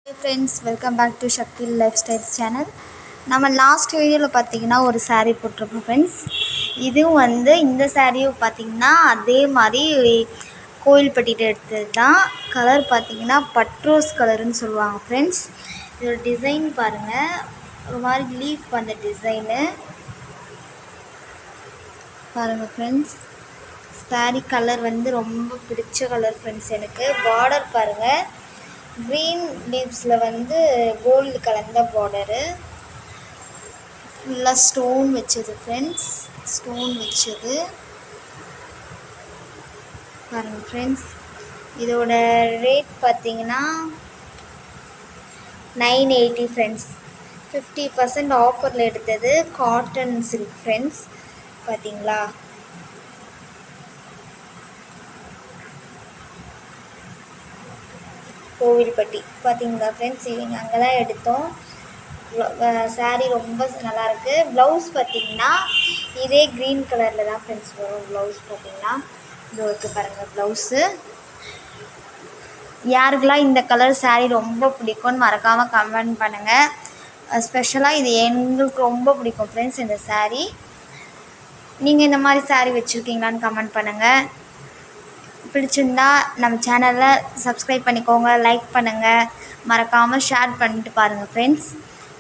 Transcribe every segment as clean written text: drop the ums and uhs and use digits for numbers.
Hey friends, welcome back to Shakil Lifestyles channel. நம்ம last வீடியோவில் பார்த்தீங்கன்னா ஒரு saree போட்டிருப்போம் ஃப்ரெண்ட்ஸ். இதுவும் இந்த சாரியும் பார்த்தீங்கன்னா அதே மாதிரி கோயில்பட்டியில் எடுத்தது தான். கலர் பார்த்தீங்கன்னா பட்ரோஸ் கலருன்னு சொல்லுவாங்க ஃப்ரெண்ட்ஸ். இதோட டிசைன் பாருங்கள், ஒரு மாதிரி லீஃப் அந்த டிசைனு பாருங்கள் ஃப்ரெண்ட்ஸ். சாரீ கலர் ரொம்ப பிடிச்ச கலர் ஃப்ரெண்ட்ஸ். எனக்கு பார்டர் பாருங்கள், க்ரீன் லீவ்ஸில் கோல்டு கலந்த பார்டரு, ஃபுல்லாக ஸ்டோன் வச்சது ஃப்ரெண்ட்ஸ். ஸ்டோன் வச்சது பாருங்கள் ஃப்ரெண்ட்ஸ். இதோட ரேட் பார்த்தீங்கன்னா 980 ஃப்ரெண்ட்ஸ். 50% ஆஃபரில் எடுத்தது. Cotton silk friends. பார்த்தீங்களா, கோவில்பட்டி பார்த்தீங்களா ஃப்ரெண்ட்ஸ். இவங்க அங்கே தான் எடுத்தோம். சாரீ ரொம்ப நல்லாயிருக்கு. ப்ளவுஸ் பார்த்தீங்கன்னா இதே க்ரீன் கலரில் தான் ஃப்ரெண்ட்ஸ் வரும். ப்ளவுஸ் பார்த்தீங்கன்னா இது இருக்கு பாருங்கள் ப்ளவுஸு. யாருக்கெல்லாம் இந்த கலர் சாரீ ரொம்ப பிடிக்கும்னு மறக்காமல் கமெண்ட் பண்ணுங்கள். ஸ்பெஷலாக இது எங்களுக்கு ரொம்ப பிடிக்கும் ஃப்ரெண்ட்ஸ் இந்த சாரீ. நீங்கள் இந்த மாதிரி சாரீ வச்சுருக்கீங்களான்னு கமெண்ட் பண்ணுங்கள். பிடிச்சிருந்தா நம்ம சேனலை சப்ஸ்கிரைப் பண்ணிக்கோங்க, லைக் பண்ணுங்கள், மறக்காமல் ஷேர் பண்ணிட்டு பாருங்கள் ஃப்ரெண்ட்ஸ்.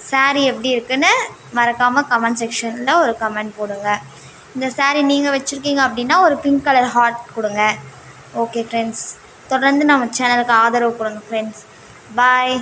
சாரீ எப்படி இருக்குன்னு மறக்காமல் கமெண்ட் செக்ஷனில் ஒரு கமெண்ட் போடுங்க. இந்த சாரீ நீங்கள் வச்சுருக்கீங்க அப்படின்னா ஒரு பிங்க் கலர் ஹார்ட் கொடுங்க. ஓகே ஃப்ரெண்ட்ஸ், தொடர்ந்து நம்ம சேனலுக்கு ஆதரவு கொடுங்க ஃப்ரெண்ட்ஸ். பாய்.